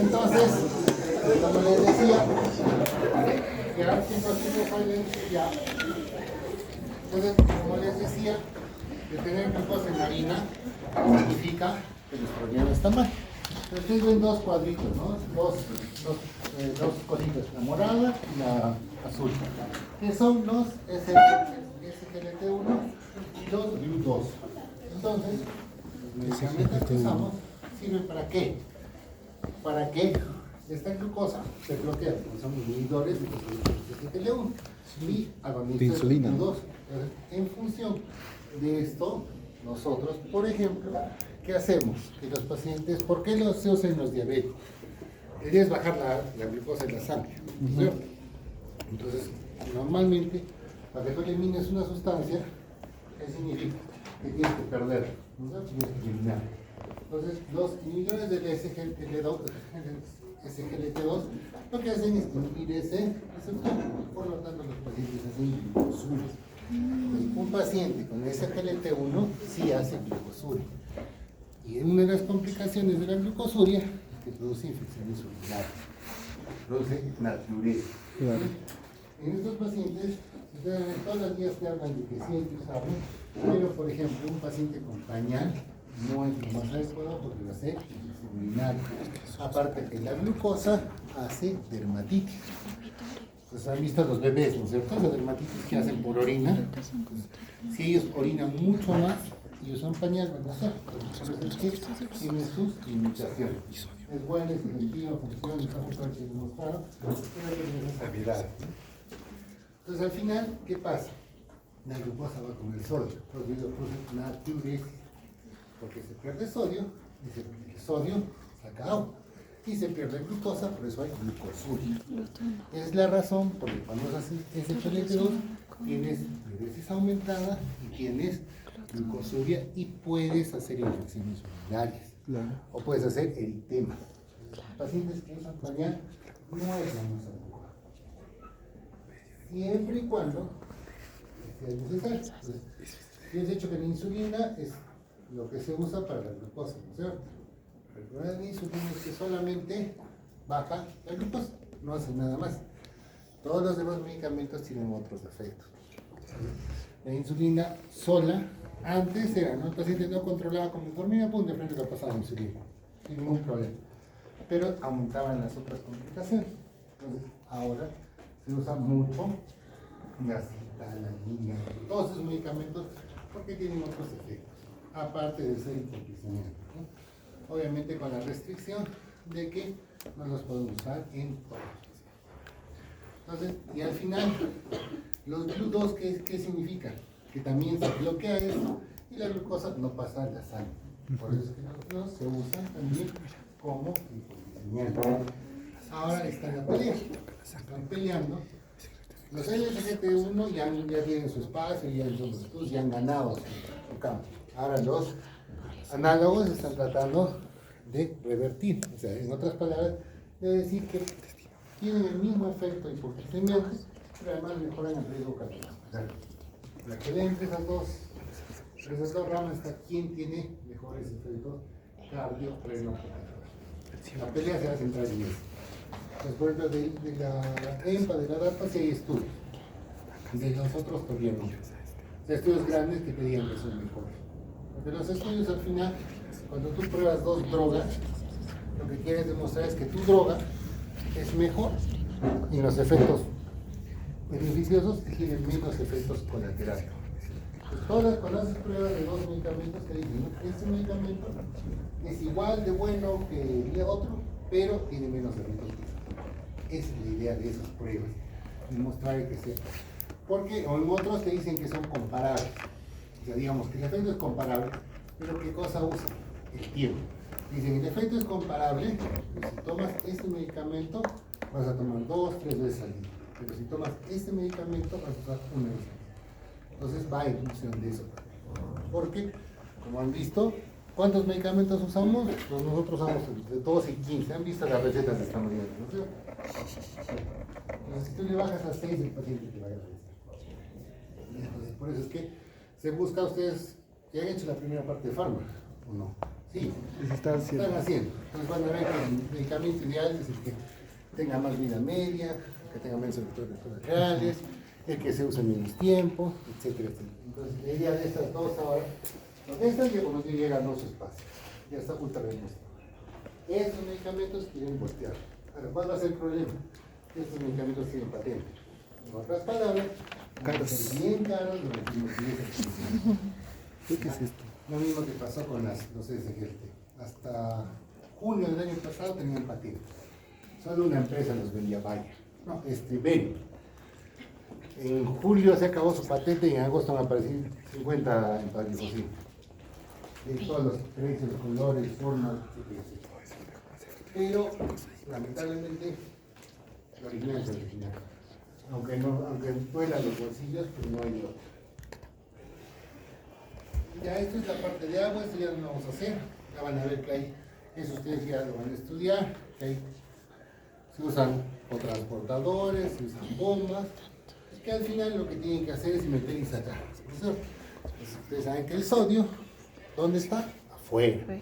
Entonces, como les decía, ya. Entonces, como les decía, de tener glucosa en la harina significa que nuestro riñón está mal. Ustedes ven dos cuadritos, ¿no? Dos cositas, la morada y la azul, que son los SGLT1 y los GLUT2. Entonces, los medicamentos que usamos sirven ¿para qué? Para que esta glucosa se bloquea, porque son inhibidores de los SGLT1 y agonistas de GLUT2. En función de esto, nosotros, por ejemplo, ¿qué hacemos? Que los pacientes, ¿por qué se usan en los diabéticos? La idea es bajar la glucosa en la sangre, ¿cierto? Entonces, normalmente, para que tú elimines una sustancia, ¿qué significa? Que tienes que perder, ¿no? Tienes que eliminar. Entonces, los inhibidores del SGLT2 lo que hacen es inhibir ese receptor, por lo tanto, los pacientes hacen glucosuria. Un paciente con SGLT1 sí hace glucosuria. Y una de las complicaciones de la glucosuria es que produce infecciones urinarias, produce natriuresia. En estos pacientes, ustedes ven todas las guías que hablan de que sí hay que usarlo, pero por ejemplo, un paciente con pañal no es lo más adecuado porque va a ser infección urinaria. Aparte que la glucosa hace dermatitis. Pues han visto a los bebés, ¿no es cierto? La dermatitis que hacen por orina. Si ellos orinan mucho más y usan pañal, van a hacer. Tienen sus limitaciones. Es bueno, es efectivo, funciona, está justamente demostrado, pero hay exagerado. Entonces, al final, ¿qué pasa? La glucosa va con el sodio, produce natriuresis, porque se pierde sodio, y el sodio saca agua. Y se pierde glucosa, por eso hay glucosuria. Es la razón por la que cuando haces SGLT2 tienes diuresis aumentada y tienes glucosuria y puedes hacer infecciones urinarias. O puedes hacer eritema. Pacientes que usan pañal no es la más adecuada. Siempre y cuando sea necesario. Entonces, yo he dicho que la insulina es lo que se usa para la glucosa, ¿no es cierto? El problema de la insulina es que solamente baja la glucosa, no hace nada más. Todos los demás medicamentos tienen otros efectos. La insulina sola, antes era, ¿no? El paciente no controlaba con metformina, pum, de frente lo pasaba la insulina, sin ningún problema. Pero aumentaban las otras complicaciones. Entonces, ahora se usa mucho la citalina, todos esos medicamentos, porque tienen otros efectos, aparte de ser hipoglicemiantes, ¿no? Obviamente con la restricción de que no los podemos usar en todos los pacientes. Entonces, y al final, los GLUT2, ¿qué significa? Que también se bloquea eso y la glucosa no pasa a la sangre. Por eso es que los GLUT2 se usan también como hipoglicemiantes. Ahora están la pelea, están peleando. Los SGLT1 ya tienen su espacio, ya son los estudios, ya han ganado su campo. Ahora los análogos están tratando de revertir, o sea, en otras palabras, de decir que tienen el mismo efecto hipoglicemiante, pero además mejoran el riesgo cardiovascular. La pelea entre esas dos ramas está quién tiene mejores efectos cardiorrenopulmonares. La pelea se va a centrar en eso. Entonces, por ejemplo, de la EMPA, de la DAPA, sí hay estudios. De los otros todavía no. O sea, estudios grandes que pedían que son mejores. Porque los estudios al final, cuando tú pruebas dos drogas, lo que quieres demostrar es que tu droga es mejor y los efectos beneficiosos tienen menos efectos colaterales. Entonces, cuando haces pruebas de dos medicamentos que dicen, este medicamento es igual de bueno que el otro, pero tiene menos efectos. Esa es la idea de esas pruebas, demostrar que sea. Porque en otros te dicen que son comparables. O sea, digamos que el efecto es comparable, pero ¿qué cosa usan? El tiempo. Dicen, el efecto es comparable, pero si tomas este medicamento, vas a tomar 2, 3 veces al día. Pero si tomas este medicamento, vas a usar una vez al día. Entonces va en función de eso. Porque, como han visto, ¿cuántos medicamentos usamos? Pues nosotros usamos entre 2 y 15. ¿Han visto las recetas que estamos viendo? ¿No? Si tú le bajas a 6, el paciente te va a agradecer. Entonces, por eso es que se busca, ustedes ya han hecho la primera parte de fármaca, ¿o no? Sí, Y se está haciendo. están haciendo. Entonces van a ver que el medicamento ideal es el que tenga más vida media, que tenga menos efectos colaterales, el que se use menos tiempo, etcétera, etcétera. Entonces, la idea de estas dos ahora, estas ya como que llegan a dos espacios, ya está ultra remoto. Estos medicamentos quieren voltear. Ahora, ¿cuál va a ser el problema? Estos medicamentos tienen patente. En otras palabras, Caros. bien caros los medicamentos. ¿Qué es esto? Lo mismo que pasó con los SGLT. Hasta junio del año pasado tenían patente. Solo una empresa los vendía, Bayer. No, Ben. En julio se acabó su patente y en agosto van a aparecer 50 en Padre de todos los precios, colores, formas, etc. Pero, lamentablemente, lo original es el original. Aunque duela los bolsillos, pues no hay otro. Ya, esto es la parte de agua, esto ya no lo vamos a hacer. Ya van a ver que hay, eso ustedes ya lo van a estudiar, que hay, se usan o transportadores, se usan bombas, que al final lo que tienen que hacer es meter y sacar. Entonces, ustedes saben que el sodio, ¿dónde está? Afuera.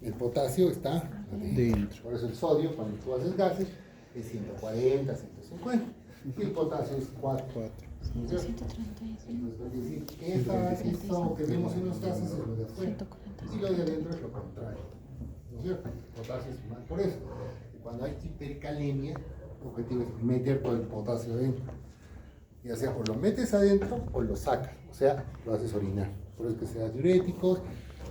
El potasio está adentro. Por eso el sodio, cuando tú haces gases, es 140, 150. Y el potasio es 4. Entonces, esto que vemos en los gases es lo de afuera. Y lo de adentro es lo contrario. ¿No es cierto? El potasio es más. Por eso, cuando hay hipercalemia, el objetivo es meter todo el potasio adentro. Ya sea o lo metes adentro o lo sacas, o sea, lo haces orinar. Por eso que se da diuréticos,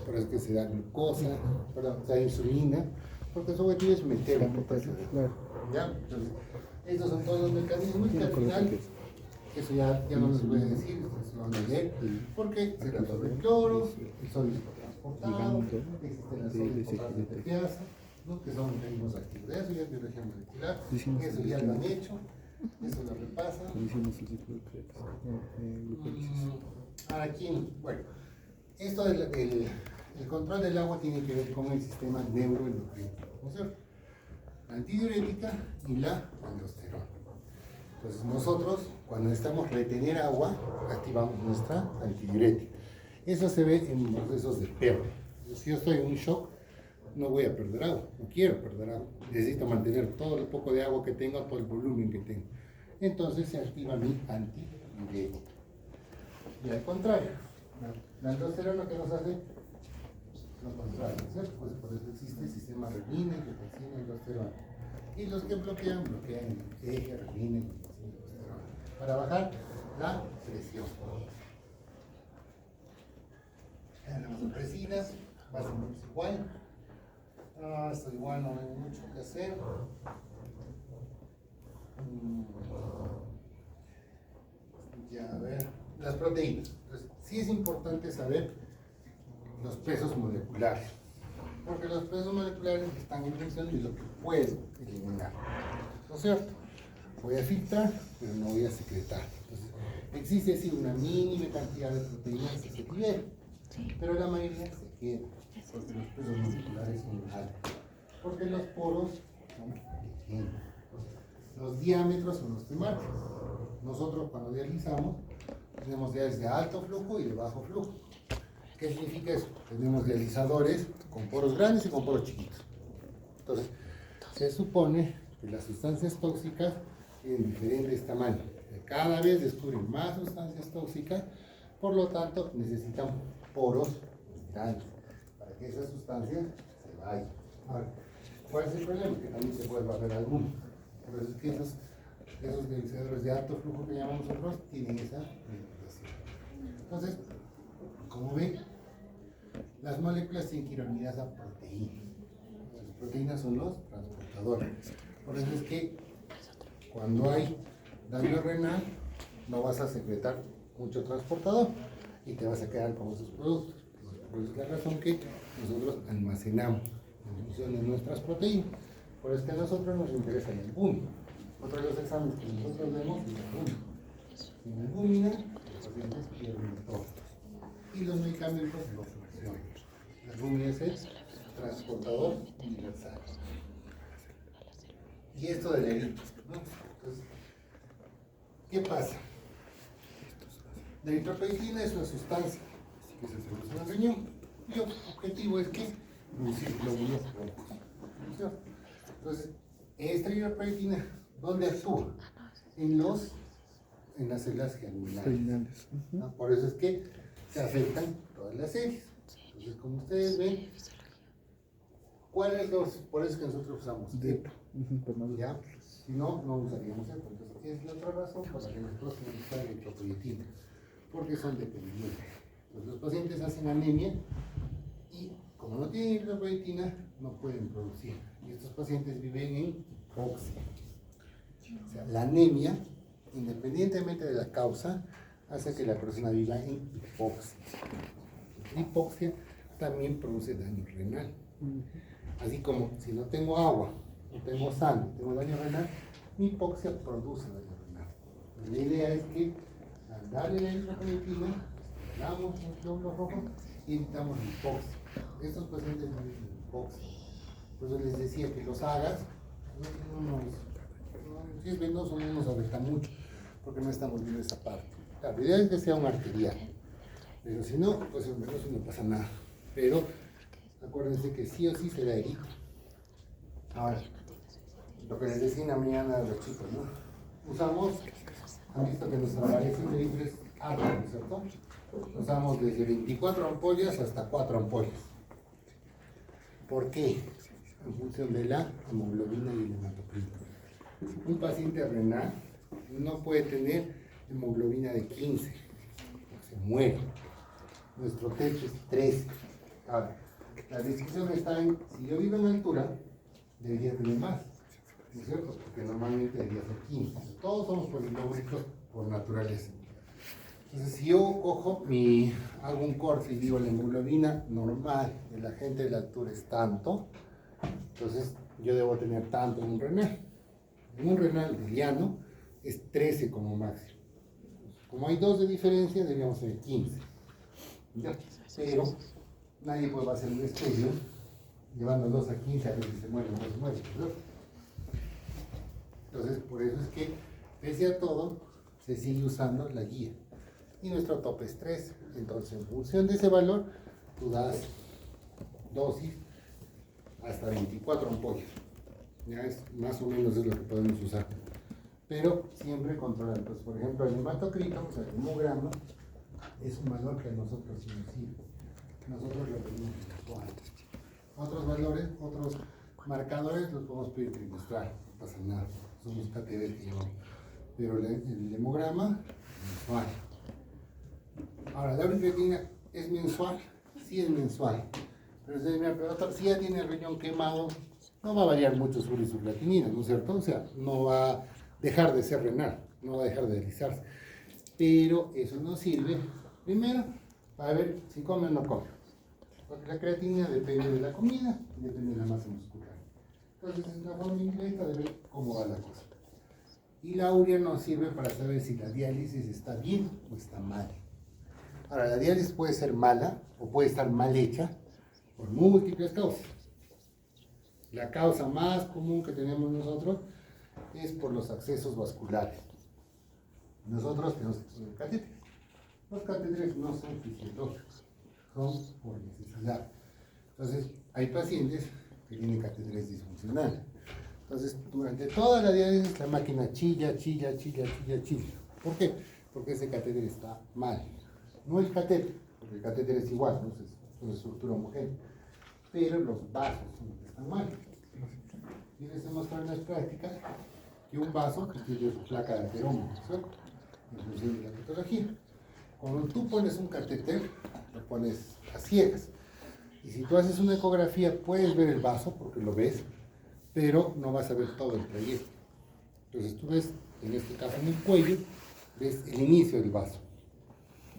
por eso que se da glucosa, perdón, se da insulina, porque su objetivo es meter el potasio adentro. ¿Ya? Entonces, estos son todos los mecanismos que al final, eso ya no les voy a decir, ustedes lo van a leer, porque se resuelve el cloro, el sodio es transportado, existen las sodios potasio de teasa, ¿no? Que son mecanismos activos. Eso ya es biología molecular, eso ya lo han hecho. Eso lo repasan. Aquí, bueno, esto del el control del agua tiene que ver con el sistema neuroendocrino, ¿no es cierto? La antidiurética y la aldosterona. Entonces nosotros, cuando necesitamos retener agua, activamos nuestra antidiurética. Eso se ve en procesos de pérdida. Si yo estoy en un shock, no voy a perder agua, no quiero perder agua. Necesito mantener todo el poco de agua que tengo, todo el volumen que tengo. Entonces se activa mi antidiurética. Y al contrario, la aldosterona que nos hace lo contrario, ¿cierto? Pues por eso existe el sistema renina, angiotensina, aldosterona. Y los que bloquean el eje, renina, angiotensina, aldosterona. Para bajar la presión. Las supresinas, más o menos igual. Esto igual no hay mucho que hacer. Ya, a ver, las proteínas. Entonces, sí es importante saber los pesos moleculares, porque los pesos moleculares están en función de lo que puedo eliminar. ¿No es cierto? Voy a filtrar, pero no voy a secretar. Entonces, existe sí una mínima cantidad de proteínas que se liberan, pero la mayoría se queda, porque los pesos moleculares son altos, porque los poros son pequeños. Los diámetros son los que marcan. Nosotros cuando dializamos tenemos diálisis de alto flujo y de bajo flujo. ¿Qué significa eso? Tenemos dializadores con poros grandes y con poros chiquitos. Entonces, se supone que las sustancias tóxicas tienen diferentes tamaños. Cada vez descubren más sustancias tóxicas, por lo tanto necesitan poros grandes para que esas sustancias se vayan. Ahora, ¿cuál es el problema? Que también se puede bajar alguno. Por eso es que esos dializadores de alto flujo que llamamos nosotros tienen esa limitación. Entonces, como ven, las moléculas tienen que ir unidas a proteínas. Las proteínas son los transportadores. Por eso es que cuando hay daño renal, no vas a secretar mucho transportador y te vas a quedar con esos productos. Por eso es la razón que nosotros almacenamos en función de nuestras proteínas. Por eso es que a nosotros nos interesa el albúmina. Otro de los exámenes que nosotros vemos es el albúmina. Sin albúmina, los pacientes pierden todo. Y los medicamentos lo funcionan. El albúmina es el transportador universal. Y esto de la eritrina, ¿no? Entonces, ¿qué pasa? La eritropoyetina es una sustancia que se produce en el riñón. Y el objetivo es que producir glóbulos rojos. ¿Cierto? Entonces, esta eritropoyetina, ¿dónde actúa? En las células germinales. Terminales. ¿No? Por eso es que se afectan todas las series. Entonces, como ustedes ven, ¿cuáles los? Por eso es que nosotros usamos Depo. ¿ya? Si no, no usaríamos EPO. Entonces, es la otra razón por la que nosotros tenemos que usar eritropoyetina, porque son dependientes. Entonces, los pacientes hacen anemia y, como no tienen eritropoyetina, no pueden producir. Y estos pacientes viven en hipoxia. O sea, la anemia, independientemente de la causa, hace que la persona viva en hipoxia. La hipoxia también produce daño renal. Así como si no tengo agua, no tengo sangre, tengo daño renal, mi hipoxia produce daño renal. La idea es que al darle la eritropoyetina, damos los glóbulos rojos y evitamos la hipoxia. Estos pacientes no viven en hipoxia. Por eso les decía que los hagas, si es venoso no nos afecta mucho, porque no estamos viendo esa parte. La idea es que sea un arterial, pero si no, pues en venoso no pasa nada. Pero acuérdense que sí o sí se da herida. Ahora, lo que les decía en la mañana a los chicos, ¿no? Usamos, han visto que nuestra variación de litro es alta, ¿no es cierto? Usamos desde 24 ampollas hasta 4 ampollas. ¿Por qué? En función de la hemoglobina y el hematocrito. Un paciente renal no puede tener hemoglobina de 15, se muere. Nuestro techo es 13. Ahora, la decisión está en, si yo vivo en altura, debería tener más, ¿no es cierto? Porque normalmente debería ser 15. Todos somos poligómicos por naturaleza. Entonces, si yo hago un corte y digo la hemoglobina normal de la gente de la altura es tanto, entonces yo debo tener tanto en un renal. En un renal de llano es 13 como máximo. Como hay 2 de diferencia, deberíamos tener 15. ¿Ya? Pero nadie puede hacer un estudio llevando 2 a 15 a ver si se muere o no se muere, ¿verdad? Entonces, por eso es que, pese a todo, se sigue usando la guía. Y nuestro tope es 3. Entonces, en función de ese valor, tú das dosis hasta 24 ampollas. Ya es más o menos es lo que podemos usar. Pero siempre controlar. Pues, por ejemplo, el hematocrito, o sea, el hemograma, es un valor que a nosotros sí nos sirve. Nosotros lo pedimos mensual. Otros valores, otros marcadores los podemos pedir trimestral, no pasa nada. Son los KTV que llevamos. Pero el hemograma, mensual. Ahora, la urinetina es mensual, sí es mensual. Pero si ya tiene el riñón quemado, no va a variar mucho su urisurlatinina, ¿no es cierto? O sea, no va a dejar de ser renal, no va a dejar de deslizarse. Pero eso nos sirve, primero, para ver si come o no come. Porque la creatinina depende de la comida y depende de la masa muscular. Entonces, es una forma indirecta de ver cómo va la cosa. Y la urea nos sirve para saber si la diálisis está bien o está mal. Ahora, la diálisis puede ser mala o puede estar mal hecha por múltiples causas. La causa más común que tenemos nosotros es por los accesos vasculares. Nosotros tenemos que poner catéteres. Los catéteres no son fisiológicos, son por necesidad. Entonces, hay pacientes que tienen catéteres disfuncionales. Entonces, durante toda la diálisis la máquina chilla. ¿Por qué? Porque ese catéter está mal. No el catéter, porque el catéter es igual, ¿no? Es una estructura homogénea. Pero los vasos son los que están mal. Y les he mostrado en las prácticas que un vaso tiene su placa de aterómetro, ¿cierto? En función de la patología. Cuando tú pones un catéter, lo pones a ciegas. Y si tú haces una ecografía, puedes ver el vaso, porque lo ves, pero no vas a ver todo el trayecto. Entonces tú ves, en este caso en el cuello, ves el inicio del vaso.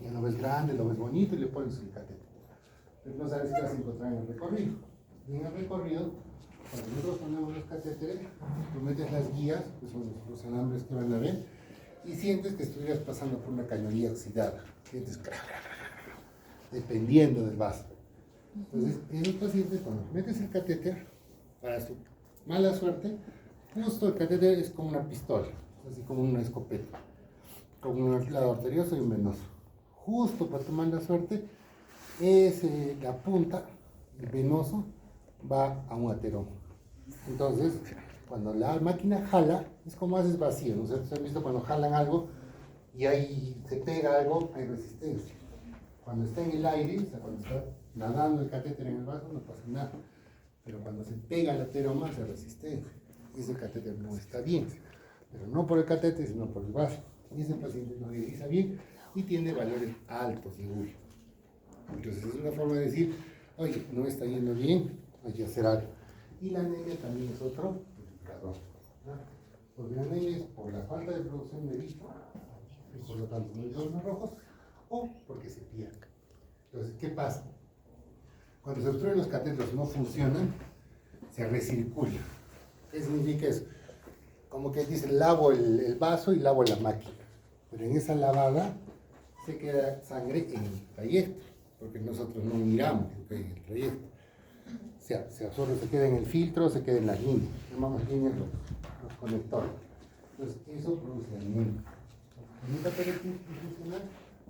Ya lo ves grande, lo ves bonito y le pones el catéter. Pero no sabes qué vas a encontrar en el recorrido. Y en el recorrido, cuando nosotros ponemos los catéteres, tú metes las guías, que son los alambres que van a ver, y sientes que estuvieras pasando por una cañería oxidada. Sientes dependiendo del vaso. Entonces, en los pacientes, cuando metes el catéter, para su mala suerte, justo el catéter es como una pistola, así como una escopeta, como un lado arterioso y un venoso. Justo para tu mala suerte, es la punta, el venoso, va a un ateroma. Entonces, cuando la máquina jala, es como haces vacío, ¿no? Ustedes han visto cuando jalan algo y ahí se pega algo, hay resistencia. Cuando está en el aire, o sea, cuando está nadando el catéter en el vaso, no pasa nada. Pero cuando se pega el ateroma, hace resistencia. Ese catéter no está bien. Pero no por el catéter, sino por el vaso. Y ese paciente no realiza bien y tiene valores altos de urea. Entonces es una forma de decir, oye, no está yendo bien, hay que hacer algo. Y la anemia también es otro indicador, ¿no? Porque la anemia es por la falta de producción de eritrocitos, y por lo tanto no hay glóbulos rojos, o porque se pierde. Entonces, ¿qué pasa? Cuando se obstruyen los catéteres no funcionan, se recircula. ¿Qué significa eso? Como que dice, lavo el vaso y lavo la máquina. Pero en esa lavada se queda sangre en el trayecto, porque nosotros no miramos lo que hay en el trayecto. O sea, se absorbe, se queda en el filtro, se queda en las líneas. Llamamos líneas los conectores. Entonces, eso produce anemia. En esta parálisis funcional,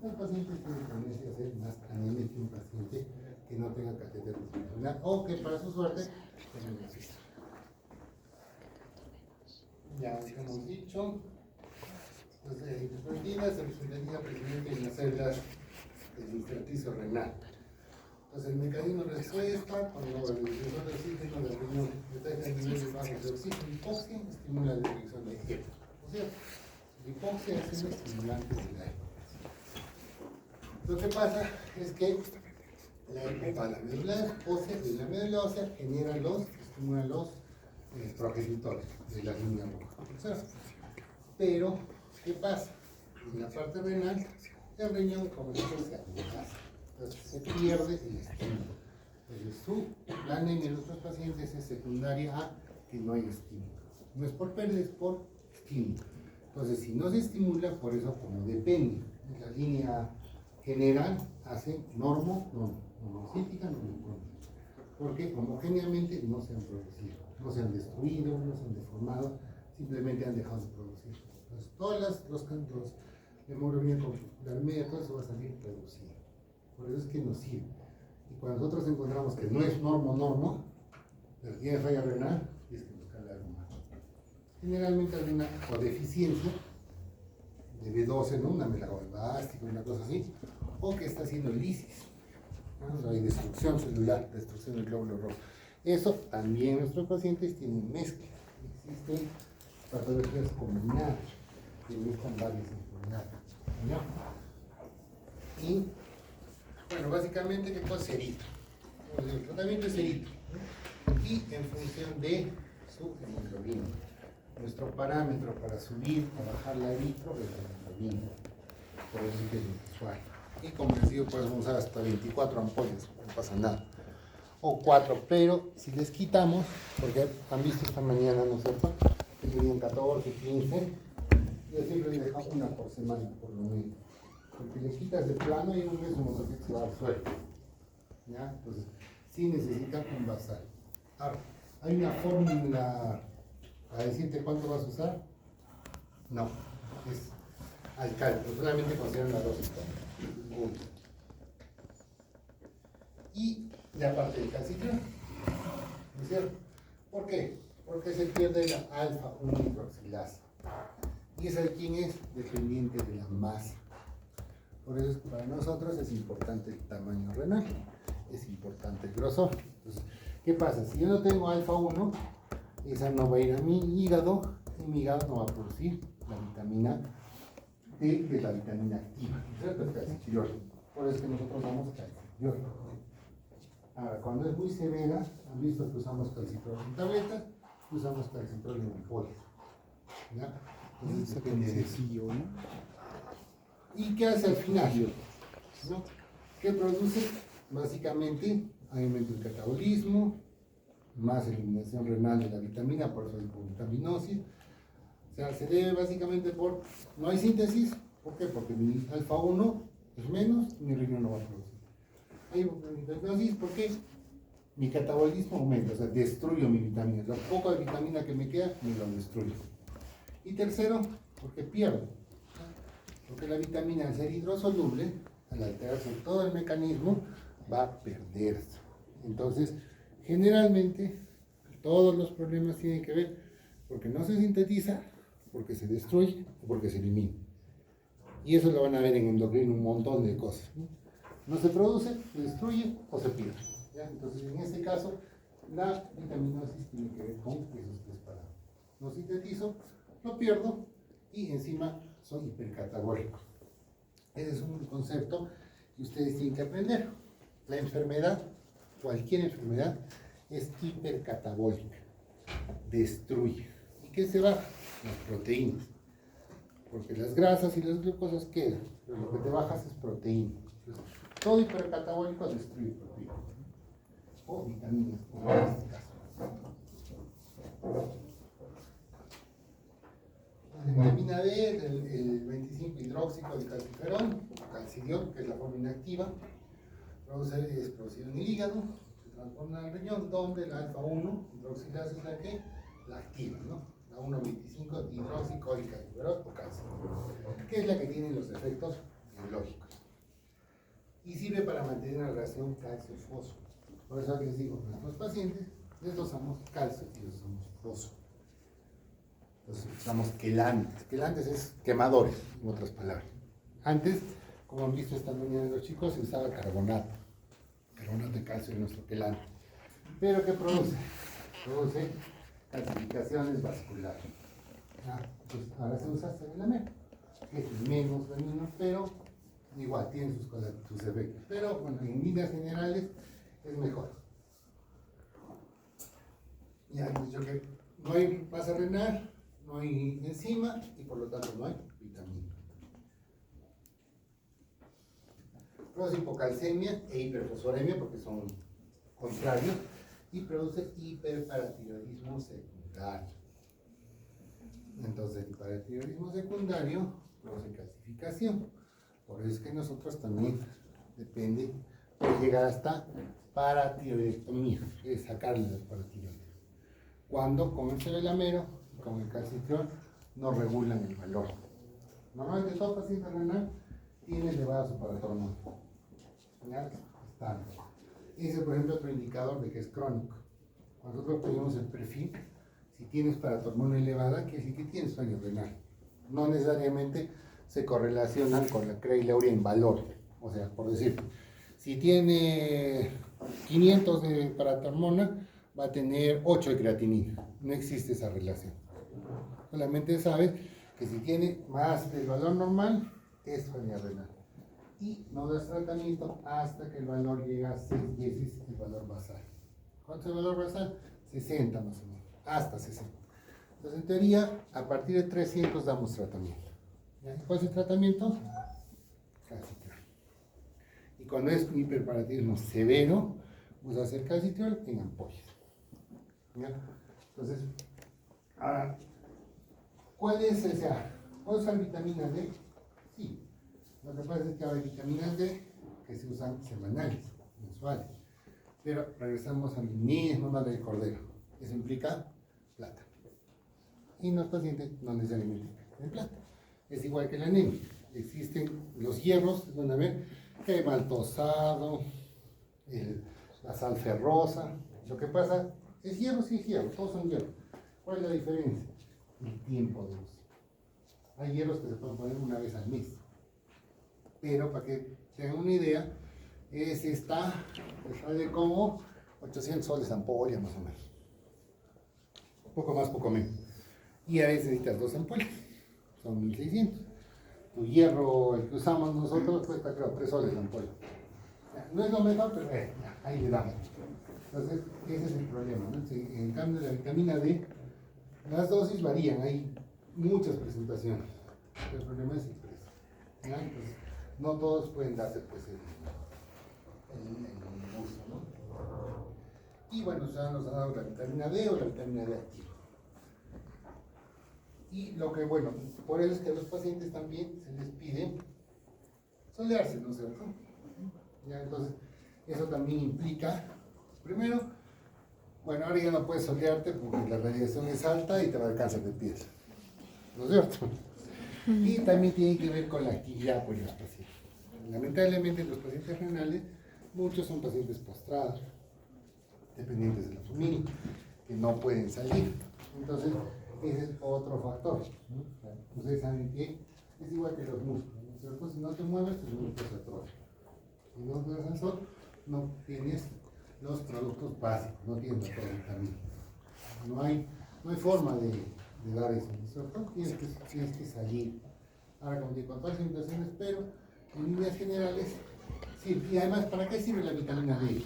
los pacientes tienen tendencia a ser más anémicos que un paciente que no tenga catéter funcional o que, para su suerte, tenga una fista. Ya hemos dicho, entonces, hiperproteína se sintetiza principalmente en las células del intersticio renal. Entonces, el mecanismo de respuesta, cuando el divisor de oxígeno del riñón detecta niveles bajos de oxígeno, hipoxia, estimula la dirección de EPO. O sea, la hipoxia es un estimulante del aire. Lo que pasa es que la EPO va a la médula ósea y la médula ósea estimula los progenitores de la línea roja. Pero, ¿qué pasa? En la parte renal, el riñón comienza a adelgazar. Entonces se pierde el estímulo. Entonces la anemia en nuestros pacientes es secundaria a que no hay estímulo. No es por pérdida, es por estímulo. Entonces, si no se estimula, por eso como depende, la línea general hace normocítica, porque homogéneamente no se han producido, no se han destruido, no se han deformado, simplemente han dejado de producir. Entonces, todos los cantos de hemoglobina con la anemia, todo eso va a salir reducido. Por eso es que nos sirve. Y cuando nosotros encontramos que no es normo, pero tiene falla renal, es que buscarle algo más. Generalmente hay una deficiencia de B12, ¿no? Una megalobástica, una cosa así, o que está haciendo lisis, ¿no? Hay destrucción celular, destrucción del glóbulo rojo. Eso también nuestros pacientes tienen mezcla. Existen patologías combinadas que mezclan varias enfermedades, ¿no? Y bueno, básicamente, ¿qué cosa es erito? El tratamiento es erito, ¿no? Y en función de su hemoglobina. Nuestro parámetro para subir o bajar la eritro es la hemoglobina. Por eso es que es usual. Y como les digo, podemos usar hasta 24 ampollas, no pasa nada. O 4, pero si les quitamos, porque han visto esta mañana, ¿no es cierto? Que tenían 14, 15, yo siempre les dejo una por semana, por lo menos. Porque le quitas de plano y un mes como que se va al suelo. ¿Ya? Entonces, sí necesitan un basal. Ahora, ¿hay una fórmula para decirte cuánto vas a usar? No, es al cálculo, solamente consideran la dosis. Y la parte del calcitrón, ¿no es cierto? ¿Por qué? Porque se pierde la alfa-1 hidroxilasa. Y esa de quién es dependiente de la masa. Por eso es que para nosotros es importante el tamaño renal, es importante el grosor. Entonces, ¿qué pasa? Si yo no tengo alfa-1, esa no va a ir a mi hígado y mi hígado no va a producir la vitamina D, que es la vitamina activa, ¿cierto? El calcitriol. Por eso es que nosotros damos calcitriol. Ahora, cuando es muy severa, han visto que usamos calcitriol en tabletas, usamos calcitriol en ampollas. ¿Ya? Entonces depende de eso. ¿Y qué hace al final? ¿No? ¿Qué produce? Básicamente, aumenta el catabolismo, más eliminación renal de la vitamina, por eso hay hipovitaminosis. O sea, se debe básicamente por, no hay síntesis, ¿por qué? Porque mi alfa-1 es menos, mi riñón no va a producir. Hay hipovitaminosis, ¿por qué? Mi catabolismo aumenta, o sea, destruyo mi vitamina. Lo poco de vitamina que me queda, me lo destruyo. Y tercero, porque pierdo. Porque la vitamina, al ser hidrosoluble, al alterarse todo el mecanismo, va a perderse. Entonces, Generalmente, todos los problemas tienen que ver porque no se sintetiza, porque se destruye o porque se elimina. Y eso lo van a ver en endocrino un montón de cosas. No se produce, se destruye o se pierde. ¿Ya? Entonces, en este caso, la vitaminosis tiene que ver con esos tres parámetros. No sintetizo, lo pierdo y encima soy hipercatabólico. Ese es un concepto que ustedes tienen que aprender. La enfermedad, cualquier enfermedad, es hipercatabólica. Destruye. ¿Y qué se baja? Las proteínas. Porque las grasas y las glucosas quedan, pero lo que te bajas es proteína. Entonces, todo hipercatabólico destruye proteína. O vitaminas, como en este caso. La vitamina D, el 25 hidróxido de calciferol, o calcidiol, que es la forma inactiva, es producido en el hígado, se transforma al riñón, donde la alfa 1 hidroxilasa es la que la activa, ¿no? La 1,25 hidroxicodicalciferol o calcio, que es la que tiene los efectos biológicos. Y sirve para mantener la relación calcio-fósforo. Por eso les digo, a nuestros pacientes les dosamos calcio y les dosamos fósforo. Entonces usamos quelantes. Quelantes es quemadores, en otras palabras. Antes, como han visto esta mañana de los chicos, se usaba carbonato. Carbonato de calcio es nuestro quelante. ¿Pero qué produce? Produce calcificaciones vasculares. Pues ahora se usa celulamero, que es menos dañino, pero igual tiene sus efectos. Pero bueno, en líneas generales es mejor. Ya hemos dicho que no hay masa renal, no hay enzima y por lo tanto no hay vitamina. Produce hipocalcemia e hiperfosforemia porque son contrarios y produce hiperparatiroidismo secundario. Entonces el hiperparatiroidismo secundario produce calcificación. Por eso es que nosotros también depende de llegar hasta paratiroidectomía, es sacarle las paratiroides. Cuando con el cerelamero y con el calcitriol no regulan el valor. Normalmente todo paciente renal tiene elevada su paratormona. Ese es, por ejemplo, otro indicador de que es crónico. Nosotros pedimos el perfil. Si tienes paratormona elevada, quiere decir que tienes sueño renal. No necesariamente se correlacionan con la CRE y la urea en valor. O sea, por decir, si tiene 500 de paratormona, va a tener 8 de creatinina. No existe esa relación. Solamente sabes que si tiene más del valor normal, es sueño renal. Y no das tratamiento hasta que el valor llega a 6 veces el valor basal. ¿Cuánto es el valor basal? 60 más o menos, hasta 60. Entonces, en teoría, a partir de 300 damos tratamiento. ¿Cuál es el tratamiento? Calcitriol. Y cuando es un hiperparatiroidismo severo, vamos a hacer calcitriol en ampollas. ¿Ya? Entonces, ahora, ¿cuál es esa? ¿Puedo usar vitamina D? Sí. Lo que pasa es que hay vitaminas D que se usan semanales, mensuales. Pero regresamos al mismo mal del cordero. Eso implica plata. Y en los pacientes no necesariamente tienen plata. Es igual que la anemia. Existen los hierros, van a ver que hay maltosado, la sal ferrosa. Lo que pasa es hierro, sí es hierro, todos son hierro. ¿Cuál es la diferencia? El tiempo de uso. Hay hierros que se pueden poner una vez al mes. Pero para que tengan una idea, es esta, que sale como 800 soles ampolla más o menos. Poco más, poco menos. Y a veces necesitas 2 ampollas, son 1600. Tu hierro, el que usamos nosotros, cuesta creo 3 soles la ampolla. No es lo mejor, pero ahí le damos. Entonces, ese es el problema, ¿no? En cambio, la vitamina D, las dosis varían, hay muchas presentaciones. El problema es el precio. ¿Ya? Entonces, no todos pueden darse pues el uso, ¿no? Y bueno, ya nos ha dado la vitamina D o la vitamina D activa. Y lo que, bueno, por eso es que a los pacientes también se les pide solearse, ¿no es cierto? Ya, entonces, eso también implica, primero, bueno, ahora ya no puedes solearte porque la radiación es alta y te va a dar cáncer de piel, ¿no es cierto? Y también tiene que ver con la actividad por los pacientes. Lamentablemente los pacientes renales, muchos son pacientes postrados. dependientes del aluminio, que no pueden salir. Entonces, ese es otro factor, ¿no? O sea, ustedes saben que es igual que los músculos, ¿no es cierto? Si no te mueves, tus músculos se atrofian. Si no te das al sol, no tienes los productos básicos, no tienes la vitamina. No hay forma de dar eso, ¿no es cierto? Tienes que salir. Ahora, como digo, con todas las limitaciones, pero en líneas generales, sí. Y además, ¿para qué sirve la vitamina D?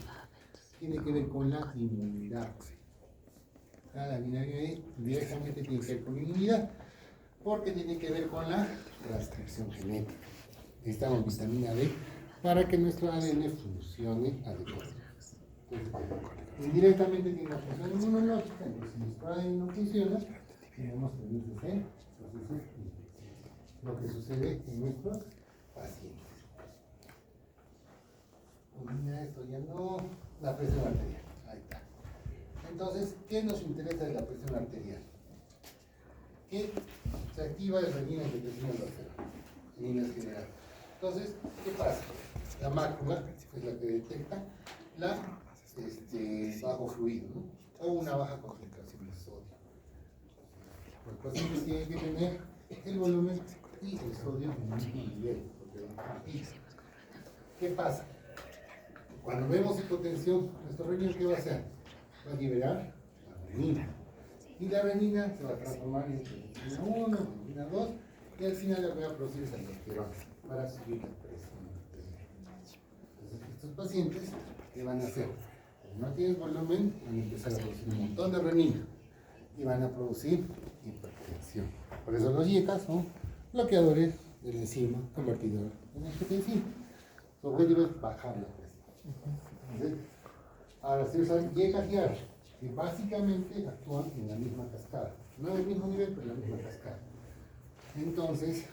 Tiene que ver con la inmunidad. La vitamina D directamente tiene que ver con la inmunidad, porque tiene que ver con la transcripción genética. Necesitamos vitamina D para que nuestro ADN funcione adecuadamente. Indirectamente tiene una función inmunológica, entonces si nuestro ADN no funciona, tenemos tendencias en procesos infecciosos. Lo que sucede en nuestros pacientes. Mira, esto ya no. La presión arterial. Ahí está. Entonces, ¿qué nos interesa de la presión arterial? Que se activa el renina y angiotensina aldosterona, en líneas generales. Entonces, ¿qué pasa? La mácula es la que detecta la bajo fluido, ¿no? O una baja concentración de sodio. Los pacientes tienen que tener el volumen y el sodio en el mismo nivel, porque van a competir. ¿Qué pasa? Cuando vemos hipotensión, nuestro riñón, ¿qué va a hacer? Va a liberar la renina. Y la renina se va a transformar en renina 1, renina 2, y al final lo que va a producir es aldosterona para subir la presión arterial. Entonces, estos pacientes, ¿qué van a hacer? Como no tienen volumen, van a empezar a producir un montón de renina y van a producir hipertensión. Por eso los IECA son bloqueadores de la enzima convertidora en angiotensina. Su objetivo es bajar la presión. ¿Sí? Ahora, si usan IECA y AR, que básicamente actúan en la misma cascada. No en el mismo nivel, pero en la misma cascada. Entonces,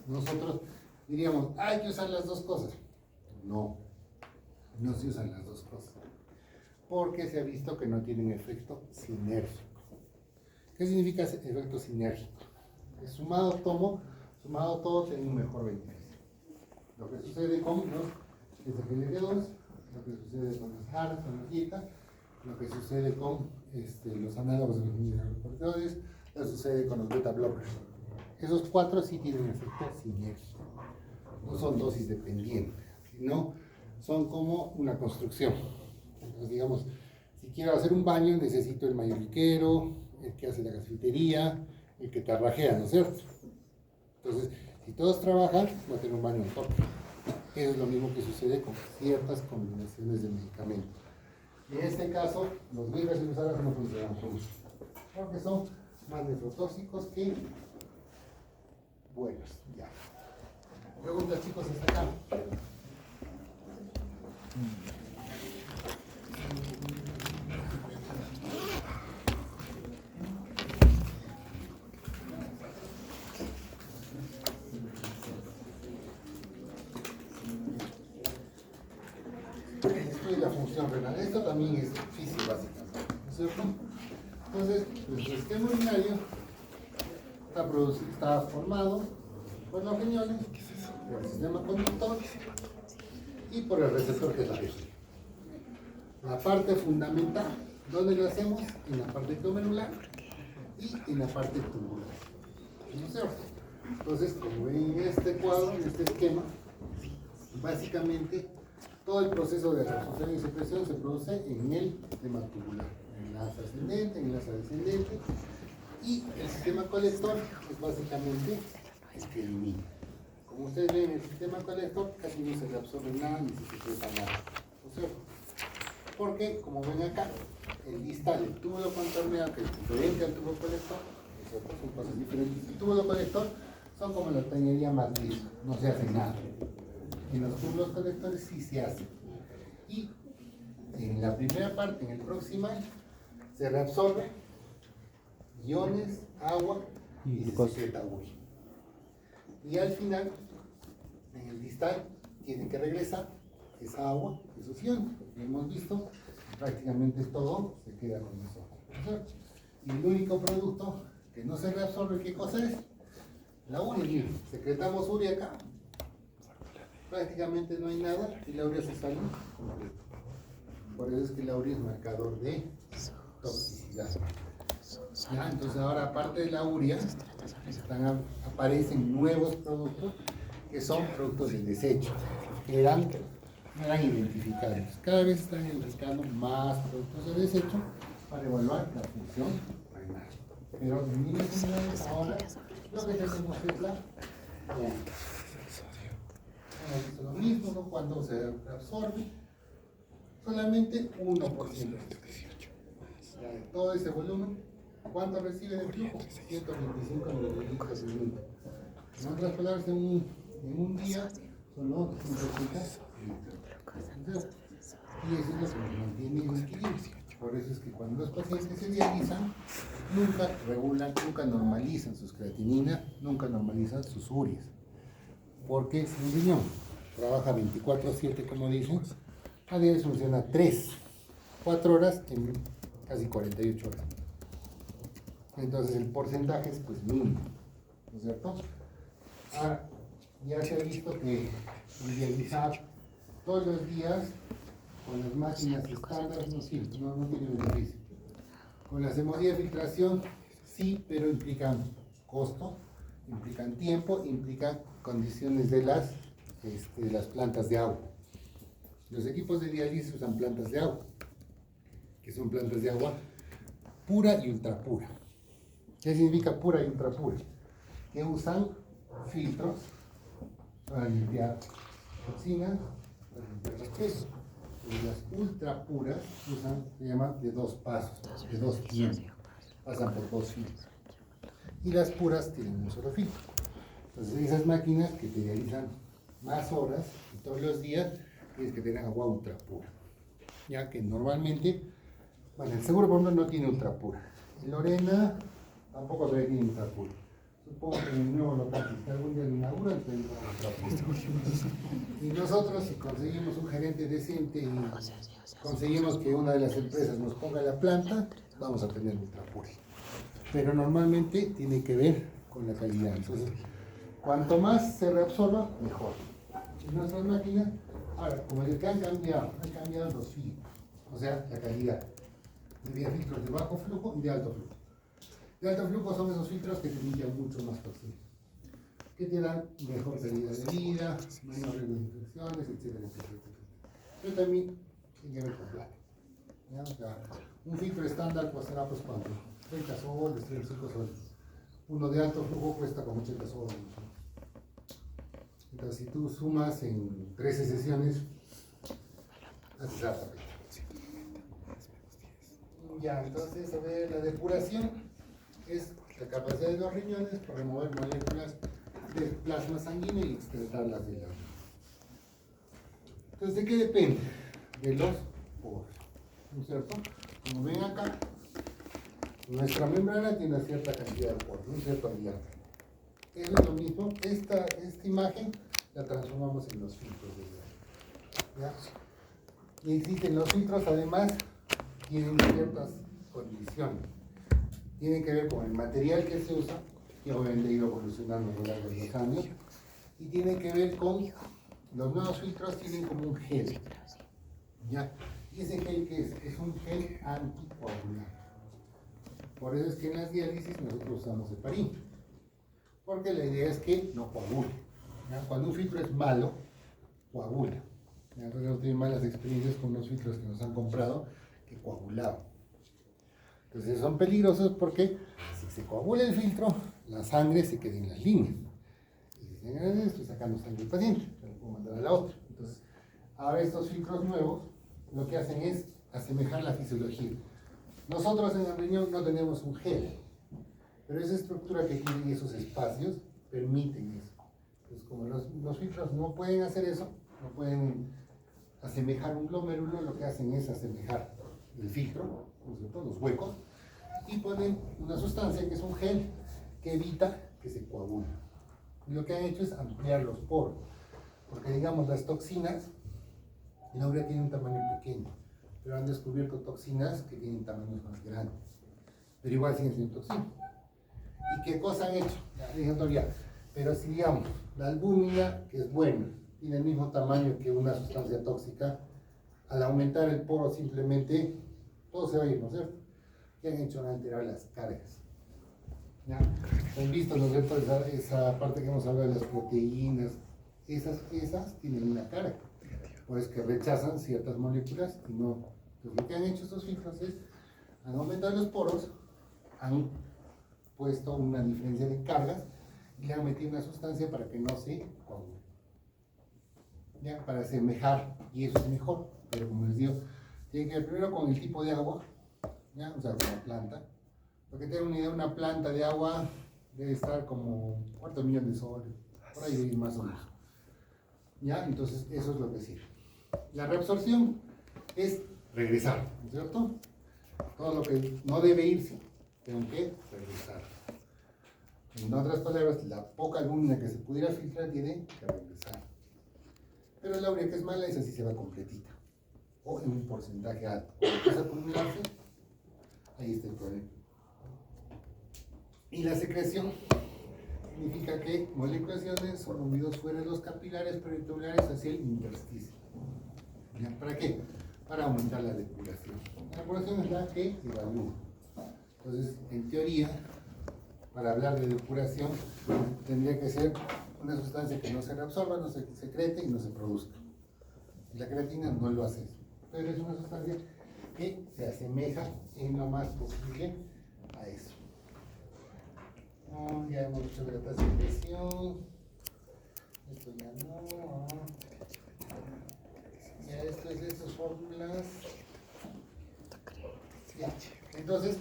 nosotros diríamos, hay que usar las dos cosas. No, no se usan las dos cosas. Porque se ha visto que no tienen efecto sinérgico. ¿Qué significa efecto sinérgico? Que sumado todo tiene un mejor beneficio. Lo que sucede con los SGLT2, lo que sucede con las ARS, con las IECA, lo que sucede con los análogos de los mineralocorticoides, lo que sucede con los beta blockers. Esos cuatro sí tienen efecto sinérgico. No son dosis dependientes, sino son como una construcción. Entonces, digamos, si quiero hacer un baño, necesito el mayoliquero, el que hace la gasfitería, el que tarrajea, ¿no es cierto? Entonces, si todos trabajan, va a tener un baño en top. Eso es lo mismo que sucede con ciertas combinaciones de medicamentos. En este caso, los micros y los aras no funcionan juntos, porque son más nefrotóxicos que buenos. Ya. Preguntas, chicos, hasta acá. Esto es la función renal. Esto también es físico básicamente, ¿no es cierto? Entonces, nuestro sistema urinario está formado por los riñones, por el sistema conductor y por el receptor que es la vejiga. La parte fundamental, ¿dónde lo hacemos? En la parte glomerular y en la parte tubular. ¿No es cierto? Entonces, como ven en este cuadro, en este esquema, básicamente todo el proceso de absorción y secreción se produce en el sistema tubular, en la asa ascendente, en la asa descendente, y el sistema colector es básicamente el que elimina. Como ustedes ven, en el sistema colector casi no se le absorbe nada ni se secreta nada, ¿no es cierto? Porque, como ven acá, el distal, el túbulo contorneado, que es diferente al tubo colector, ¿no es cierto? Son cosas diferentes. El túbulo colector son como la tañería más lisa, no se hace nada. En los túbulos colectores sí se hace. Y en la primera parte, en el proximal, se reabsorbe iones, agua y se secreta urea. Y al final, en el distal, tienen que regresar esa agua, esos iones. Como hemos visto, prácticamente todo se queda con nosotros. Y el único producto que no se reabsorbe, ¿qué cosa es? La urea. Secretamos urea acá. Prácticamente no hay nada y la urea se sale completa. Por eso es que la urea es marcador de toxicidad. ¿Ya? Entonces ahora, aparte de la urea, aparecen nuevos productos que son productos de desecho, que no eran identificados. Cada vez están identificando más productos de desecho para evaluar la función renal. Pero en 1990 ahora lo que tenemos es la hemos visto lo mismo, ¿no? Cuando se absorbe solamente 1%. Ya, de todo ese volumen, ¿cuánto recibe de flujo? 125 mililitros minuto. En otras palabras, en un día solo 180 litros. Y eso es lo que nos mantiene en equilibrio. Por eso es que cuando los pacientes se dializan, nunca regulan, nunca normalizan sus creatininas, nunca normalizan sus urias. Porque si un riñón trabaja 24/7, como dicen, a diario funciona 4 horas en casi 48 horas. Entonces el porcentaje es pues mínimo, ¿no es cierto? Ahora, ya se ha visto que dializar todos los días con las máquinas estándar no tiene beneficio. Con las hemodiafiltración sí, pero implican costo, implican tiempo, implican condiciones de las plantas de agua. Los equipos de diálisis usan plantas de agua, que son plantas de agua pura y ultrapura. ¿Qué significa pura y ultrapura? Que usan filtros para limpiar toxinas, para limpiar bacterias. Y las ultrapuras se llaman de 2 pasos, de 2 tiempos, pasan por 2 filtros. Y las puras tienen un solo filtro. Entonces esas máquinas que te dializan más horas y todos los días, tienes que tener agua ultrapura. Ya que normalmente, bueno, el seguro por ejemplo no tiene ultrapura. El Lorena tampoco tiene ultrapura. Supongo que en el nuevo local, si algún día lo inauguran, tendrá ultrapura. Y nosotros, si conseguimos un gerente decente y conseguimos que una de las empresas nos ponga la planta, vamos a tener ultrapura. Pero normalmente tiene que ver con la calidad. Entonces, cuanto más se reabsorba, mejor. Y nuestras máquinas, ahora, como el que han cambiado los filtros, o sea, la calidad. Había filtros de bajo flujo y de alto flujo. De alto flujo son esos filtros que te limpian mucho más toxinas, que te dan mejor calidad de vida, menor riesgo de infecciones, etcétera, etcétera, etcétera. Pero también tiene que ver con plata. ¿Ya? O sea, un filtro estándar costará pues cuánto, 30 soles, 35 soles. Uno de alto flujo cuesta como 80 soles. Entonces, si tú sumas en 13 sesiones, haces harta plata. Ya, entonces, a ver, la depuración es la capacidad de los riñones para remover moléculas de plasma sanguíneo y excretarlas del agua. Entonces, ¿de qué depende? De los poros, ¿no es cierto? Como ven acá, nuestra membrana tiene una cierta cantidad de poros, un cierto diámetro. Eso es lo mismo, esta imagen la transformamos en los filtros de aire. ¿Ya? Y existen los filtros, además, tienen ciertas condiciones. Tienen que ver con el material que se usa, que obviamente ha ido evolucionando a lo largo de los años, y tiene que ver con los nuevos filtros, tienen como un gel. ¿Ya? ¿Y ese gel qué es? Es un gel anticoagulante. Por eso es que en las diálisis nosotros usamos heparin, porque la idea es que no coagule. ¿Ya? Cuando un filtro es malo, coagula. Nosotros hemos tenido malas experiencias con los filtros que nos han comprado que coagulaban. Entonces son peligrosos porque si se coagula el filtro, la sangre se queda en las líneas. Y si se queda en las líneas, estoy sacando sangre del paciente, se lo puedo mandar a la otra. Entonces, ahora estos filtros nuevos lo que hacen es asemejar la fisiología. Nosotros en el riñón no tenemos un gel, pero esa estructura que tienen esos espacios permiten eso. Entonces, como los filtros no pueden hacer eso, no pueden asemejar un glomérulo, lo que hacen es asemejar el filtro, los huecos, y ponen una sustancia que es un gel que evita que se coagule. Y lo que han hecho es ampliar los poros, porque digamos las toxinas, la urea tiene un tamaño pequeño, pero han descubierto toxinas que tienen tamaños más grandes, pero igual siguen siendo toxinas. ¿Y qué cosa han hecho? Ya, pero si digamos, la albúmina, que es buena, tiene el mismo tamaño que una sustancia tóxica, al aumentar el poro simplemente todo se va a ir, ¿no es cierto? ¿Qué han hecho? Han alterado las cargas. ¿Ya? Han visto, ¿no es cierto? Esa parte que hemos hablado de las proteínas, esas tienen una carga, pues que rechazan ciertas moléculas y no. Entonces, lo que han hecho estos filtros es, han aumentado los poros, han puesto una diferencia de cargas y le han metido una sustancia para que no se coagule. ¿Ya? Para asemejar, y eso es mejor, pero como les digo, tiene que ver primero con el tipo de agua, ¿ya? O sea, con la planta. Porque tengan una idea, una planta de agua debe estar como $250,000 de soles, por ahí debe ir más o menos. ¿Ya? Entonces, eso es lo que sirve. La reabsorción es regresar, ¿no es cierto? Todo lo que no debe irse, tengo que regresar. En otras palabras, la poca alumina que se pudiera filtrar tiene que regresar. Pero la urea que es mala, esa sí se va completita, o en un porcentaje alto. Cuando empieza a acumularse, ahí está el problema. Y la secreción significa que moléculas iones son movidos fuera de los capilares peritoneales hacia el intersticio. ¿Ya? ¿Para qué? Para aumentar la depuración. La depuración es la que evalúa. Entonces, en teoría, para hablar de depuración, tendría que ser una sustancia que no se reabsorba, no se secrete y no se produzca. Y la creatina no lo hace eso, pero es una sustancia que se asemeja en lo más posible a eso. Ya hemos dicho de la tasa de presión. Esto ya no. Ya esto es de esas fórmulas. Ya. Entonces,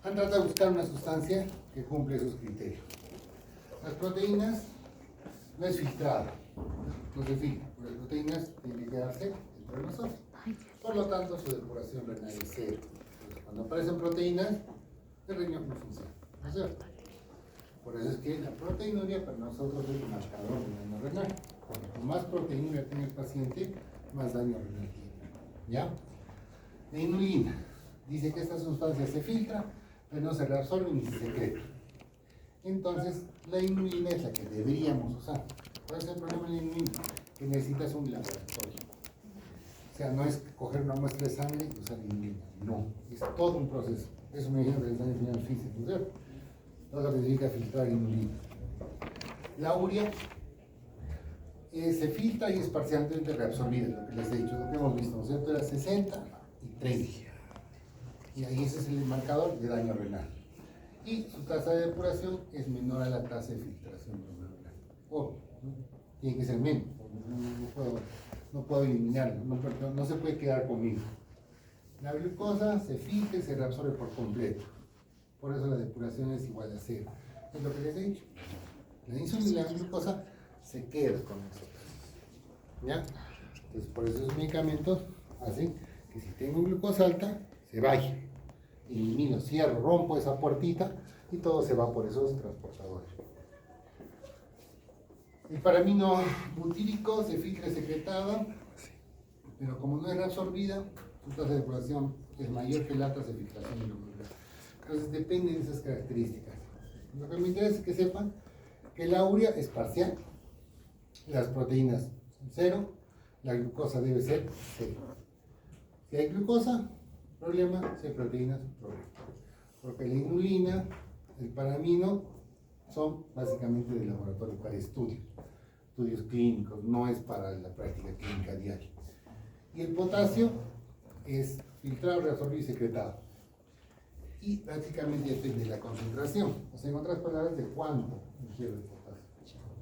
han tratado de buscar una sustancia que cumple esos criterios. Las proteínas no es filtrada, no se filtra, porque las proteínas tienen que quedarse dentro de nosotros. Por lo tanto, su depuración renal es cero. Entonces, cuando aparecen proteínas, el riñón no funciona, ¿no es cierto? Por eso es que la proteinuria para nosotros es el marcador de daño renal. Cuanto más proteinuria tiene el paciente, más daño renal tiene. ¿Ya? La inulina dice que esta sustancia se filtra, pero no se reabsorbe ni se secreta. Entonces, la inulina es la que deberíamos usar. ¿Cuál es el problema de la inulina? Que necesitas un laboratorio. O sea, no es coger una muestra de sangre y usar inulina. No, es todo un proceso. Es un ejemplo del daño renal físico, ¿no es cierto? Todo lo que significa filtrar inulina. La urea se filtra y es parcialmente reabsorbida, lo que les he dicho, lo que hemos visto, ¿no es cierto? Era 60 y 30. Y ahí ese es el marcador de daño renal. Y su tasa de depuración es menor a la tasa de filtración renal. O tiene que ser menos, no puedo eliminarlo, no se puede quedar conmigo. La glucosa se filtra y se reabsorbe por completo. Por eso la depuración es igual a cero. Es lo que les he dicho. La insulina y la glucosa se quedan con nosotros. ¿Ya? Entonces, por eso esos medicamentos hacen que si tengo glucosa alta, se vaya. Elimino, cierro, rompo esa puertita y todo se va por esos transportadores. El paramino butírico se filtra y secretada, pero como no es reabsorbida, su tasa de depuración es mayor que la tasa de filtración de glucosa. Entonces depende de esas características. Lo que me interesa es que sepan que la urea es parcial, las proteínas son cero, la glucosa debe ser cero. Si hay glucosa, problema; si hay proteínas, problema. Porque la inulina, el paramino, son básicamente de laboratorio para estudios clínicos, no es para la práctica clínica diaria. Y el potasio es filtrado, reabsorbido y secretado. Y prácticamente depende de la concentración, o sea, en otras palabras, de cuánto ingiere el potasio.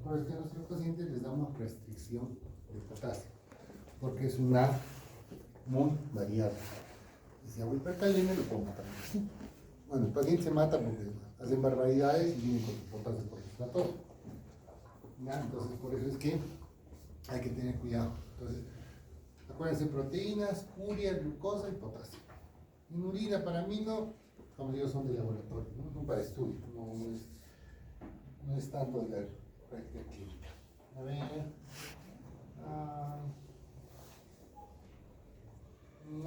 Por eso que a nuestros pacientes les damos restricción de potasio, porque es una muy variable. Y si hago hipercalemia, lo puedo matar. Bueno, el paciente se mata porque hacen barbaridades y vienen con su potasio por los platos. Entonces, por eso es que hay que tener cuidado. Entonces, acuérdense: proteínas, urea, glucosa y potasio. Inulina, paramino, como digo, son de laboratorio, no son para estudio, no es tanto de la práctica clínica. A ver.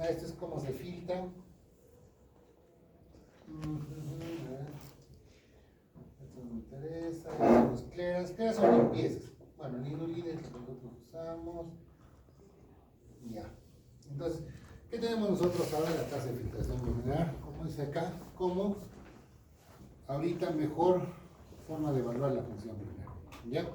Esto es cómo se filtra. Esto me interesa. Los cleras son limpiezas. Bueno, la inulina es lo que nosotros usamos. Entonces, ¿qué tenemos nosotros ahora en la tasa de filtración glomerular? Como dice acá, como ahorita mejor forma de evaluar la función renal, ¿ya?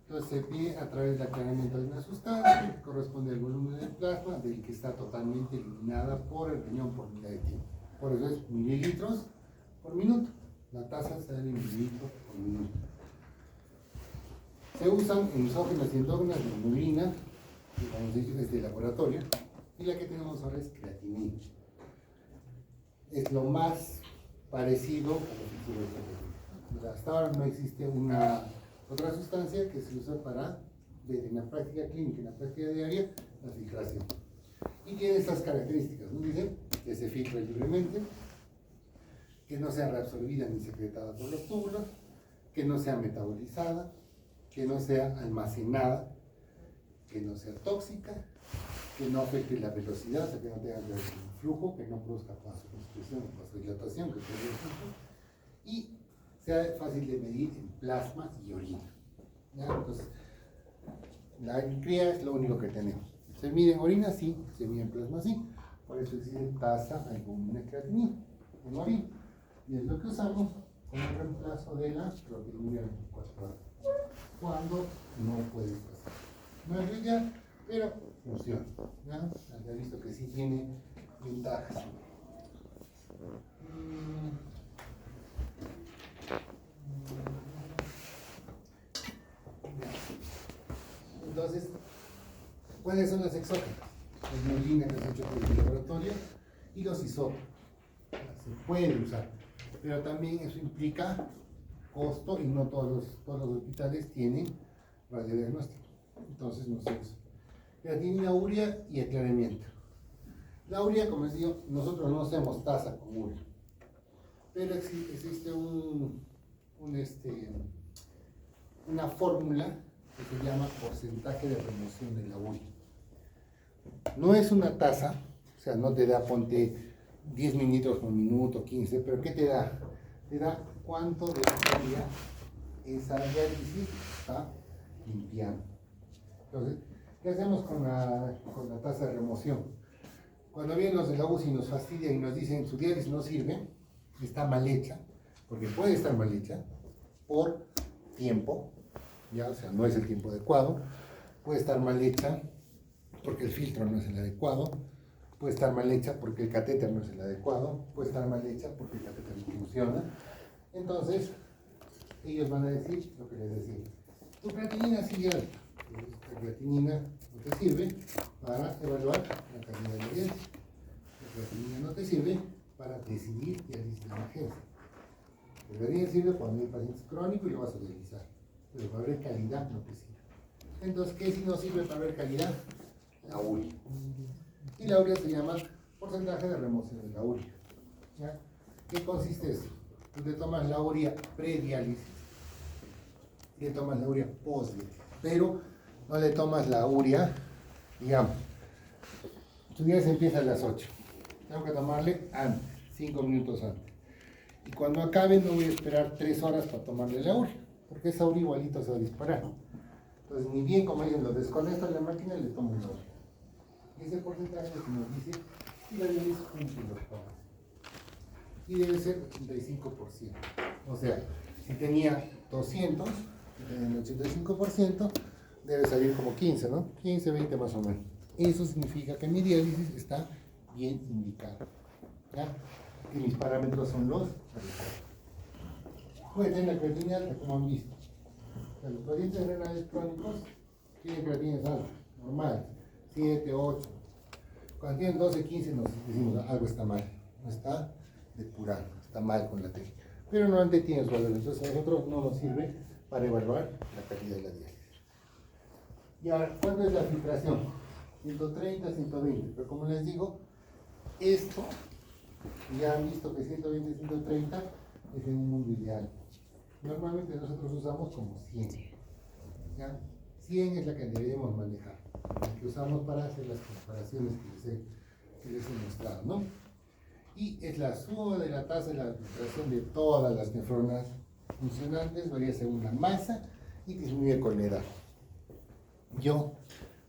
Entonces se pide a través del aclaramiento de una sustancia que corresponde al volumen del plasma, del que está totalmente eliminada por el riñón por unidad de tiempo. Por eso es mililitros por minuto. La tasa está en mililitros por minuto. Se usan en exógenas y endógenas de inulina, que como hemos dicho es de laboratorio, y la que tenemos ahora es creatinina. Es lo más parecido a lo que se usa. Hasta ahora no existe otra sustancia que se usa para, en la práctica clínica, en la práctica diaria, la filtración. Y tiene estas características, ¿no? Dice que se filtra libremente, que no sea reabsorbida ni secretada por los túbulos, que no sea metabolizada, que no sea almacenada, que no sea tóxica, que no afecte la velocidad, o sea, que no tenga que ver con el flujo, que no produzca vasoconstricción o vasodilatación, que sería el flujo, y sea fácil de medir en plasma y orina. ¿Ya? Entonces, la cría es lo único que tenemos. Se mide en orina, sí, se mide en plasma, sí. Por eso existe tasa albúmina creatinina en orina. Y es lo que usamos como reemplazo de la proteína 24 horas. Cuando no puede pasar. No es rica, pero funciona. ¿Ya? Ya he visto que sí tiene ventajas. Entonces, ¿cuáles son las exógenas? La inulina que se ha hecho por el laboratorio y los isótopos. Se pueden usar, pero también eso implica costo y no todos los hospitales tienen radiodiagnóstico. Entonces no se usa. Creatinina, urea y aclaramiento. La urea, como les digo, nosotros no hacemos tasa con urea, pero existe una fórmula que se llama porcentaje de remoción de la urea. No es una tasa, o sea, no te da, ponte 10 mililitros por minuto, 15, pero ¿qué te da? Te da cuánto de urea esa diálisis está limpiando. Entonces, ¿qué hacemos con la tasa de remoción? Cuando vienen los de la UCI y nos fastidian y nos dicen su diálisis no sirve, está mal hecha, porque puede estar mal hecha por tiempo, ya, o sea, no es el tiempo adecuado, puede estar mal hecha porque el filtro no es el adecuado, puede estar mal hecha porque el catéter no es el adecuado, puede estar mal hecha porque el catéter no funciona. Entonces, ellos van a decir lo que les decía. Tu creatinina sigue alta. La creatinina no te sirve para evaluar la calidad de la diálisis. La creatinina no te sirve para decidir diálisis de emergencia. La creatinina sirve cuando hay pacientes crónicos y lo vas a dializar. Pero para ver calidad no te sirve. Entonces, ¿qué si no sirve para ver calidad? La urea. Y la urea se llama porcentaje de remoción de la urea. ¿Ya? ¿Qué consiste eso? Tú te tomas la urea prediálisis y le tomas la urea postdiálisis, pero no le tomas la urea, digamos, tu día se empieza a las 8, tengo que tomarle antes, 5 minutos antes. Y cuando acabe no voy a esperar 3 horas para tomarle la urea, porque esa urea igualito se va a disparar. Entonces, ni bien como dicen, lo desconecto de la máquina y le tomo la urea. Y ese porcentaje es lo que nos dice si la diálisis cumple los parámetros. Y debe ser 85%. O sea, si tenía 200, en el 85%, debe salir como 15, ¿no? 15, 20 más o menos. Eso significa que mi diálisis está bien indicada. ¿Ya? Y mis parámetros son los adecuados. Puede tener la creatinina alta, como han visto. O sea, los pacientes renales crónicos tienen creatininas altas, normales, 7, 8. Cuando tienen 12, 15, nos decimos algo está mal. No está depurado, está mal con la técnica. Pero normalmente tiene su valor, entonces a nosotros no nos sirve para evaluar la calidad de la diálisis. Y ahora, ¿cuánto es la filtración? 130, 120, pero como les digo, esto, ya han visto que 120, 130 es en un mundo ideal. Normalmente nosotros usamos como 100. ¿Ya? 100 es la que debemos manejar, la que usamos para hacer las comparaciones que les he mostrado, ¿no? Y es la suma de la tasa de la filtración de todas las nefronas funcionantes, varía según la masa y disminuye con la edad. Yo,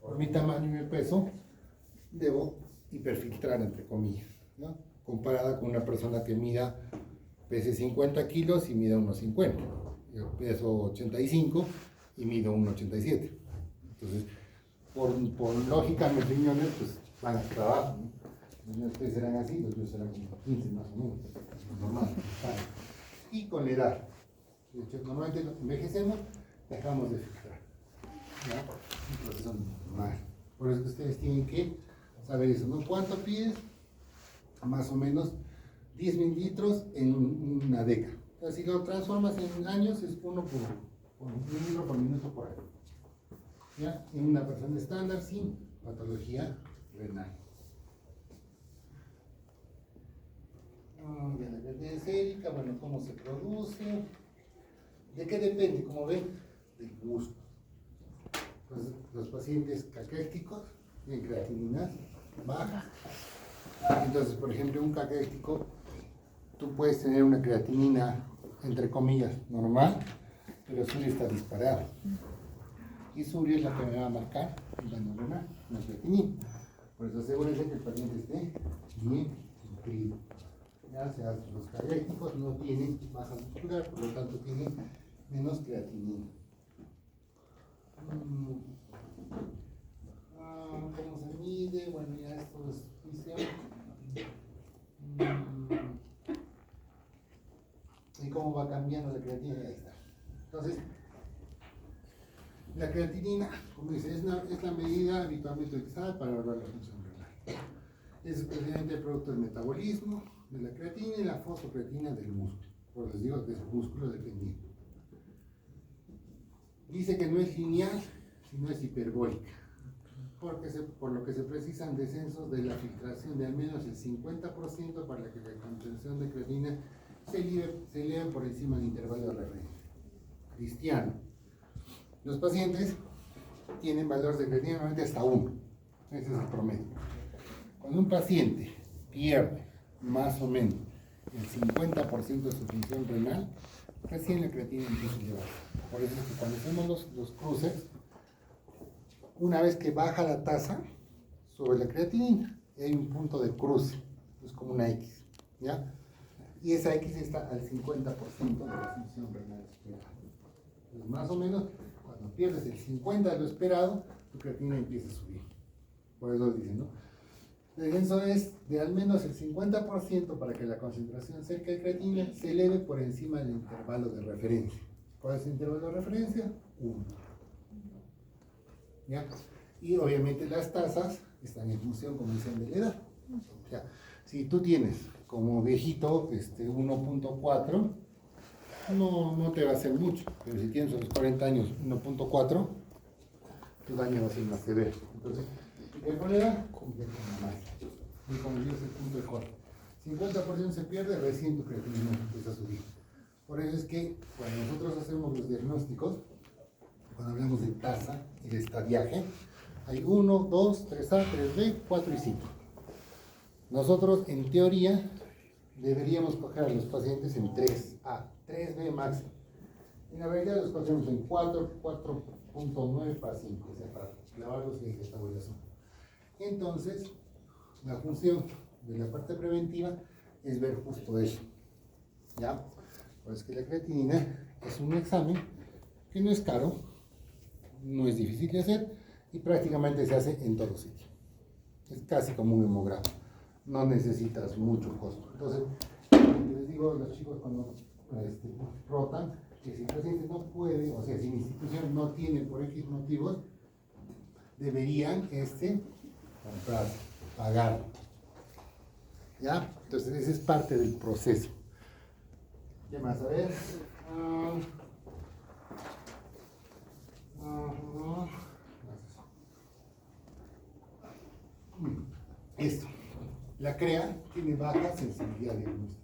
por mi tamaño y mi peso, debo hiperfiltrar, entre comillas, ¿no? Comparada con una persona que pese 50 kilos y mida unos 50. Yo peso 85 y mido 1,87. Entonces, por lógica, mis riñones pues, van a trabajo, ¿no? Los míos ustedes serán así, los míos serán como 15 más o menos, normal. Y con la edad, de hecho, normalmente envejecemos, dejamos de filtrar, ¿no? Un proceso normal. Por eso que ustedes tienen que saber eso, ¿no? ¿Cuánto pides? Más o menos 10 mililitros en una década. O sea, si lo transformas en años, es 1 litro por minuto por año. ¿Ya? En una persona estándar sin patología renal. Ya la verde sérica, bueno, ¿cómo se produce? ¿De qué depende? Como ven, del músculo. Entonces, los pacientes caquéticos tienen creatinina baja. Entonces, por ejemplo, un caquético, tú puedes tener una creatinina, entre comillas, normal, pero su está disparado. Y su es la que me va a marcar el daño renal, la creatinina. Por eso asegúrense que el paciente esté bien nutrido. Ya, o sea, los caquéticos no tienen masa muscular, por lo tanto tienen menos creatinina. ¿Cómo se mide? Bueno, ya esto es fisión. ¿Y cómo va cambiando la creatinina? Ahí está. Entonces, la creatinina, como dice, es la medida habitualmente utilizada para evaluar la función renal. Es precisamente el producto del metabolismo de la creatina y la fosfocreatina del músculo. Por les digo que es músculo dependiente. Dice que no es lineal, sino es hiperbólica, por lo que se precisan descensos de la filtración de al menos el 50% para que la contención de creatina se eleve por encima del intervalo de referencia. Cristiano. Los pacientes tienen valores de creatina normalmente hasta 1. Ese es el promedio. Cuando un paciente pierde más o menos el 50% de su función renal, recién la creatina empieza a elevarse. Por eso es que cuando hacemos los cruces, una vez que baja la tasa, sube la creatinina y hay un punto de cruce, es como una X, ¿ya? Y esa X está al 50% de la función renal esperada. Entonces, más o menos, cuando pierdes el 50% de lo esperado, tu creatinina empieza a subir. Por eso dicen, ¿no? El descenso es de al menos el 50% para que la concentración cerca de creatinina se eleve por encima del intervalo de referencia. ¿Cuál es el intervalo de referencia? 1. ¿Ya? Y obviamente las tasas están en función, como dicen, de la edad. O sea, si tú tienes como viejito 1.4, no te va a hacer mucho. Pero si tienes a los 40 años 1.4, tu daño va a ser más severo. Entonces, ¿qué manera? Convierte en más. Y como digo, es el punto de corte. 50% se pierde, recién tu creatinina empieza a subir. Por eso es que cuando nosotros hacemos los diagnósticos, cuando hablamos de tasa y de estadiaje, hay 1, 2, 3A, 3B, 4 y 5. Nosotros, en teoría, deberíamos coger a los pacientes en 3A, 3B máximo. En la realidad los cogemos en 4, 4.9 para 5, o sea, para clavarlos en esta evaluación. Entonces, la función de la parte preventiva es ver justo eso. ¿Ya? Pues que la creatinina es un examen que no es caro, no es difícil de hacer y prácticamente se hace en todo sitio. Es casi como un hemograma, no necesitas mucho costo. Entonces, les digo a los chicos cuando rotan, que si el paciente no puede, o sea, si la institución no tiene por X motivos, deberían comprar, pagar. ¿Ya? Entonces, ese es parte del proceso. ¿Qué más? A ver. Esto. La CREA tiene baja sensibilidad diagnóstica.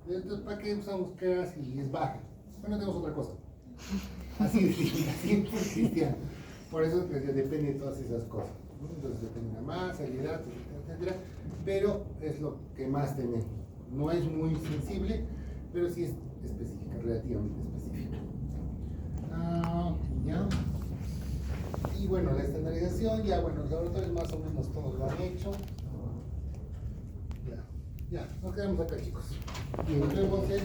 Entonces, ¿para qué usamos CREA si es baja? Bueno, tenemos otra cosa. Así de simple, cristiano. Por eso depende de todas esas cosas. Entonces depende de la masa, la edad, etcétera. Pero es lo que más tenemos. No es muy sensible, pero sí es específica, relativamente específica. Ya. Y bueno, la estandarización, ya bueno, los laboratorios más o menos todos lo han hecho. Ya, nos quedamos acá, chicos. Y nos vemos en